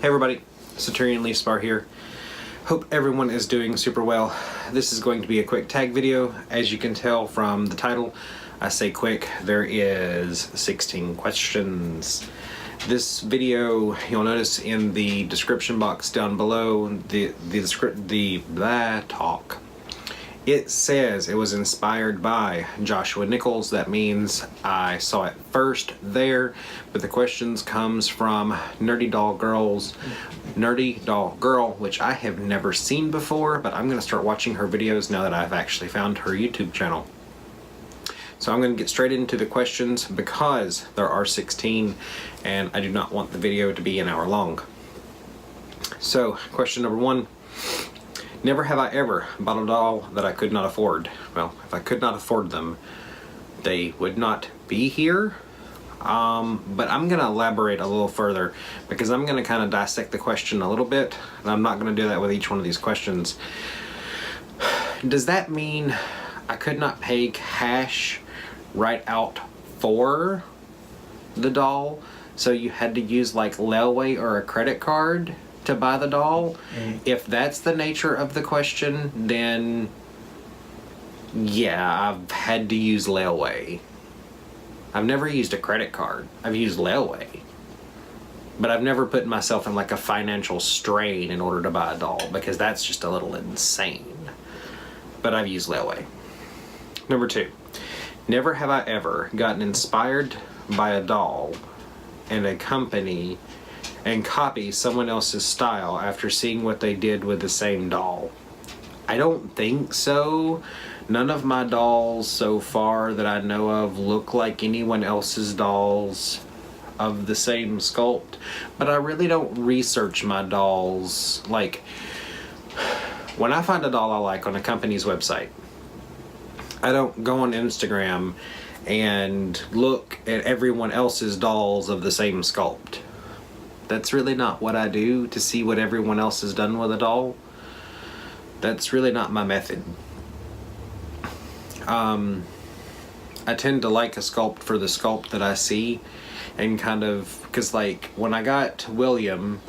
Hey everybody, Satyrion Leafspar here. Hope everyone is doing super well. This is going to be a quick tag video. As you can tell from the title, I say quick, there is 16 questions. This video, you'll notice in the description box down below, the talk. It says it was inspired by Joshua Nichols. That means I saw it first there, but the questions comes from NerdyDollGirl's NerdyDollGirl, which I have never seen before, but I'm gonna start watching her videos now that I've actually found her YouTube channel. So I'm gonna get straight into the questions because there are 16 and I do not want the video to be an hour long. So question number 1. Never have I ever bought a doll that I could not afford. Well, if I could not afford them, they would not be here. But I'm gonna elaborate a little further because I'm gonna kind of dissect the question a little bit, and I'm not gonna do that with each one of these questions. Does that mean I could not pay cash right out for the doll? So you had to use like layaway or a credit card to buy the doll? If that's the nature of the question, then yeah, I've had to use layaway. I've never used a credit card. I've used layaway. But I've never put myself in like a financial strain in order to buy a doll because that's just a little insane. But I've used layaway. Number 2, never have I ever gotten inspired by a doll and a company and copy someone else's style after seeing what they did with the same doll. I don't think so. None of my dolls so far that I know of look like anyone else's dolls of the same sculpt, but I really don't research my dolls. Like, when I find a doll I like on a company's website, I don't go on Instagram and look at everyone else's dolls of the same sculpt. That's really not what I do to see what everyone else has done with a doll. That's really not my method. I tend to like a sculpt for the sculpt that I see, and kind of, because like when I got William,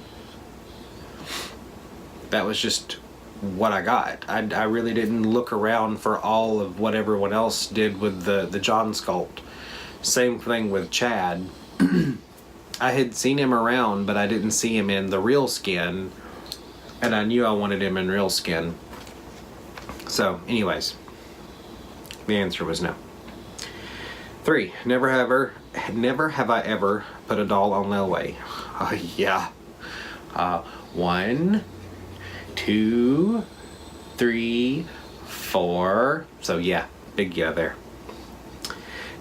that was just what I got. I really didn't look around for all of what everyone else did with the John sculpt. Same thing with Chad. I had seen him around, but I didn't see him in the real skin, and I knew I wanted him in real skin. So, anyways, the answer was no. 3, never have I ever put a doll on layaway. Yeah. 1, 2, 3, 4. So yeah, big yeah there.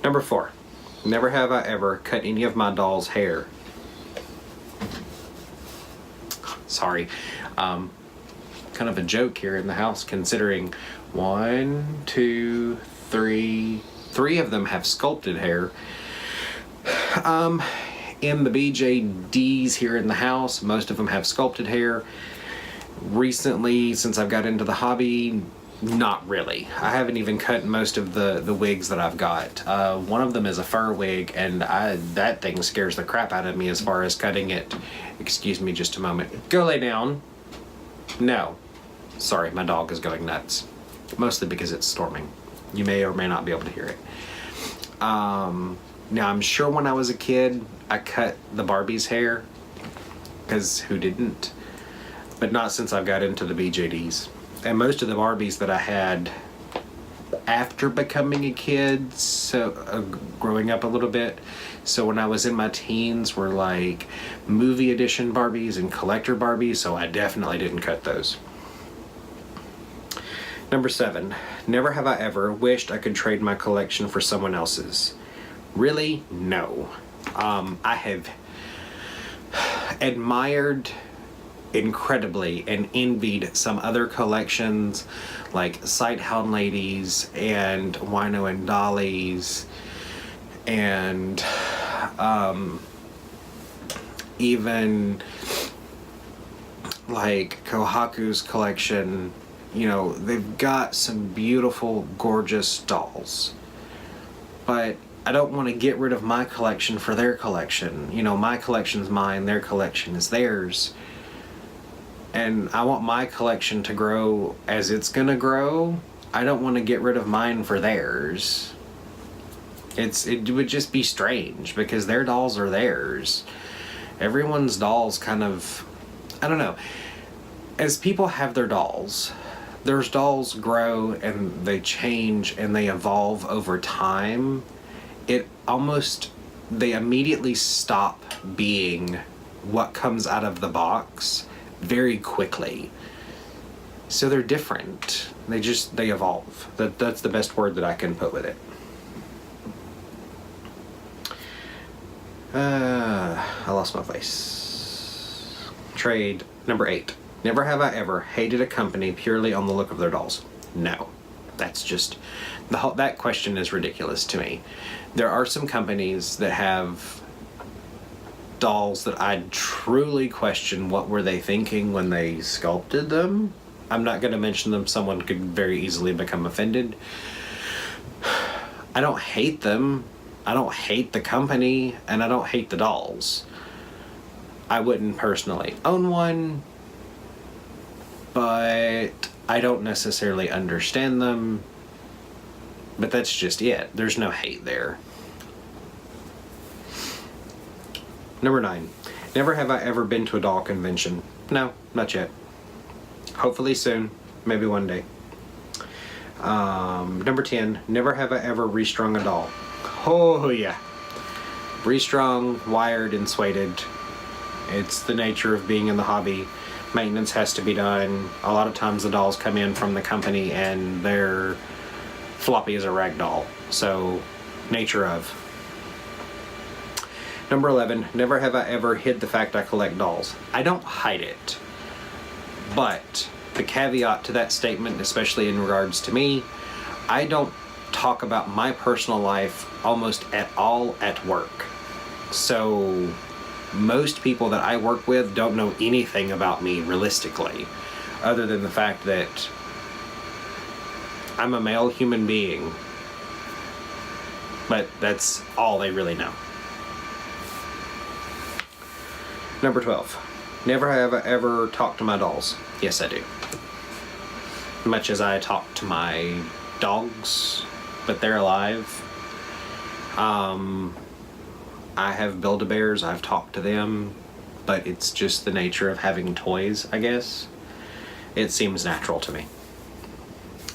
Number 4. Never have I ever cut any of my doll's hair. Sorry. Kind of a joke here in the house considering 1, 2, 3. 3 of them have sculpted hair. In the BJDs here in the house, most of them have sculpted hair. Recently, since I've got into the hobby, not really. I haven't even cut most of the wigs that I've got. One of them is a fur wig, and that thing scares the crap out of me as far as cutting it. Excuse me just a moment. Go lay down. No. Sorry, my dog is going nuts. Mostly because it's storming. You may or may not be able to hear it. Now, I'm sure when I was a kid, I cut the Barbie's hair, because who didn't? But not since I've got into the BJDs. And most of the Barbies that I had after becoming a kid, so growing up a little bit, so when I was in my teens were like movie edition Barbies and collector Barbies, so I definitely didn't cut those. Number 7, never have I ever wished I could trade my collection for someone else's. Really? No. I have admired incredibly and envied some other collections like Sighthound Ladies and Wino and Dolly's and even like Kohaku's collection. You know, they've got some beautiful, gorgeous dolls. But I don't want to get rid of my collection for their collection. You know, my collection's mine, their collection is theirs. And I want my collection to grow as it's gonna grow. I don't want to get rid of mine for theirs. It would just be strange because their dolls are theirs. Everyone's dolls kind of, I don't know. As people have their dolls grow and they change and they evolve over time. They immediately stop being what comes out of the box very quickly. So they're different. They evolve. That's the best word that I can put with it. I lost my place. Trade number 8. Never have I ever hated a company purely on the look of their dolls. No. That's just, that question is ridiculous to me. There are some companies that have dolls that I truly question what were they thinking when they sculpted them. I'm not going to mention them. Someone could very easily become offended. I don't hate them. I don't hate the company, and I don't hate the dolls. I wouldn't personally own one, but I don't necessarily understand them. But that's just it. There's no hate there. Number 9. Never have I ever been to a doll convention. No, not yet. Hopefully soon. Maybe one day. Number 10. Never have I ever restrung a doll. Oh yeah. Restrung, wired, and suede. It's the nature of being in the hobby. Maintenance has to be done. A lot of times the dolls come in from the company and they're floppy as a rag doll. So, nature of. Number 11, never have I ever hid the fact I collect dolls. I don't hide it. But the caveat to that statement, especially in regards to me, I don't talk about my personal life almost at all at work. So most people that I work with don't know anything about me realistically, other than the fact that I'm a male human being. But that's all they really know. Number 12. Never have I ever talked to my dolls. Yes, I do. Much as I talk to my dogs, but they're alive. I have Build-A-Bears. I've talked to them, but it's just the nature of having toys, I guess. It seems natural to me.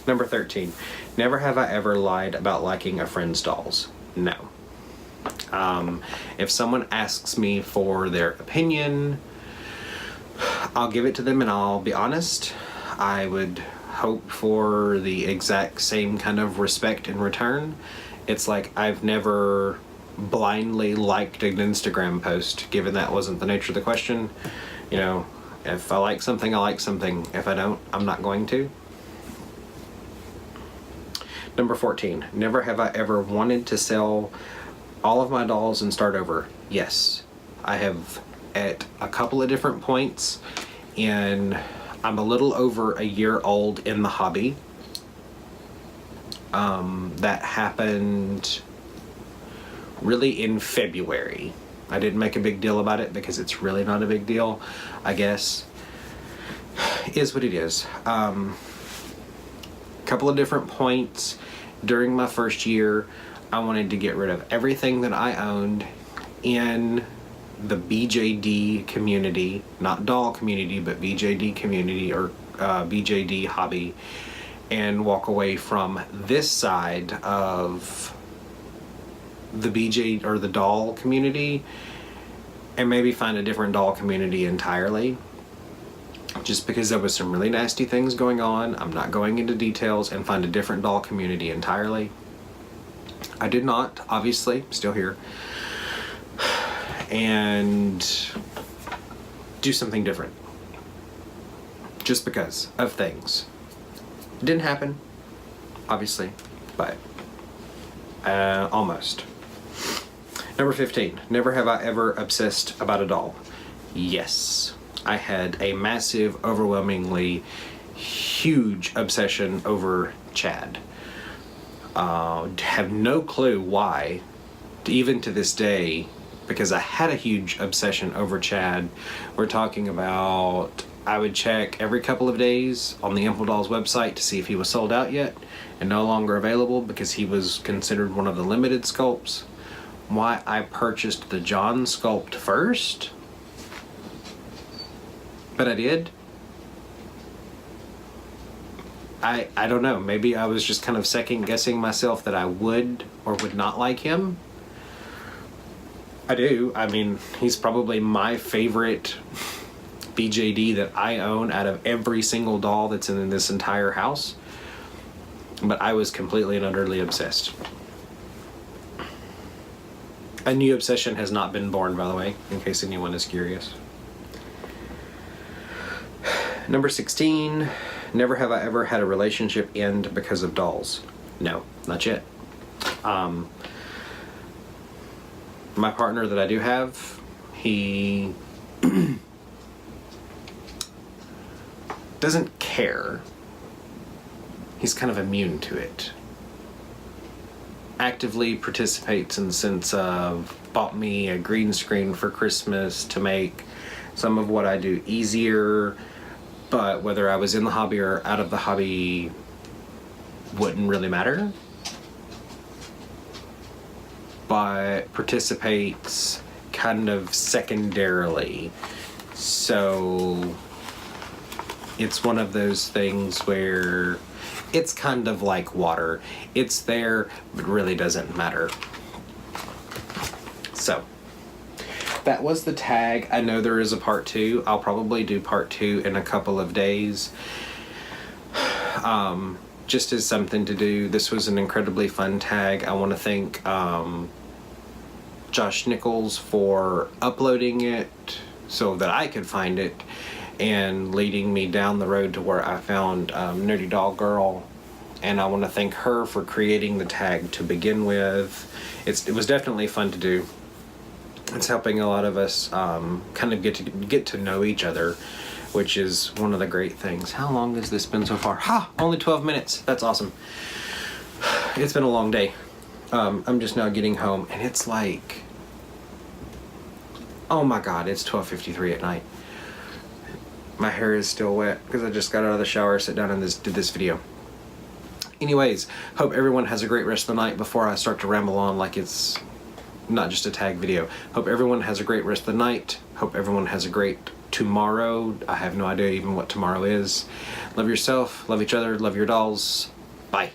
Number 13. Never have I ever lied about liking a friend's dolls. No. If someone asks me for their opinion, I'll give it to them and I'll be honest. I would hope for the exact same kind of respect in return. It's like I've never blindly liked an Instagram post, given that wasn't the nature of the question. You know, if I like something, I like something. If I don't, I'm not going to. Number 14. Never have I ever wanted to sell all of my dolls and start over. Yes, I have at a couple of different points, and I'm a little over a year old in the hobby. That happened really in February. I didn't make a big deal about it because it's really not a big deal, I guess. Is what it is. Couple of different points during my first year. I wanted to get rid of everything that I owned in the BJD community, not doll community, but BJD community, or BJD hobby, and walk away from this side of the BJ or the doll community and maybe find a different doll community entirely. Just because there was some really nasty things going on, I'm not going into details, and find a different doll community entirely. I did not, obviously, still here, and do something different. Just because of things. It didn't happen, obviously, but almost. Number 15. Never have I ever obsessed about a doll. Yes. I had a massive, overwhelmingly huge obsession over Chad. Have no clue why. even to this day, because I had a huge obsession over Chad. We're talking about, I would check every couple of days on the Impel Dolls website to see if he was sold out yet and no longer available, because he was considered one of the limited sculpts. Why I purchased the John sculpt first, but I did. I don't know, maybe I was just kind of second guessing myself that I would or would not like him. I do. I mean, he's probably my favorite BJD that I own out of every single doll that's in this entire house. But I was completely and utterly obsessed. A new obsession has not been born, by the way, in case anyone is curious. Number 16, never have I ever had a relationship end because of dolls. No, not yet. My partner that I do have, he doesn't care. He's kind of immune to it. Actively participates in the sense of bought me a green screen for Christmas to make some of what I do easier, but whether I was in the hobby or out of the hobby wouldn't really matter. But participates kind of secondarily. So it's one of those things where it's kind of like water. It's there, but really doesn't matter. So that was the tag. I know there is a part 2. I'll probably do part 2 in a couple of days. Just as something to do. This was an incredibly fun tag. I want to thank Josh Nichols for uploading it so that I could find it and leading me down the road to where I found NerdyDollGirl. And I want to thank her for creating the tag to begin with. It was definitely fun to do. It's helping a lot of us kind of get to know each other, which is one of the great things. How long has this been so far? Ha! Only 12 minutes. That's awesome. It's been a long day. I'm just now getting home, and it's like, oh my god, it's 12:53 at night. My hair is still wet because I just got out of the shower, sat down and did this video. Anyways, hope everyone has a great rest of the night before I start to ramble on like it's not just a tag video. Hope everyone has a great rest of the night. Hope everyone has a great tomorrow. I have no idea even what tomorrow is. Love yourself, love each other, love your dolls. Bye.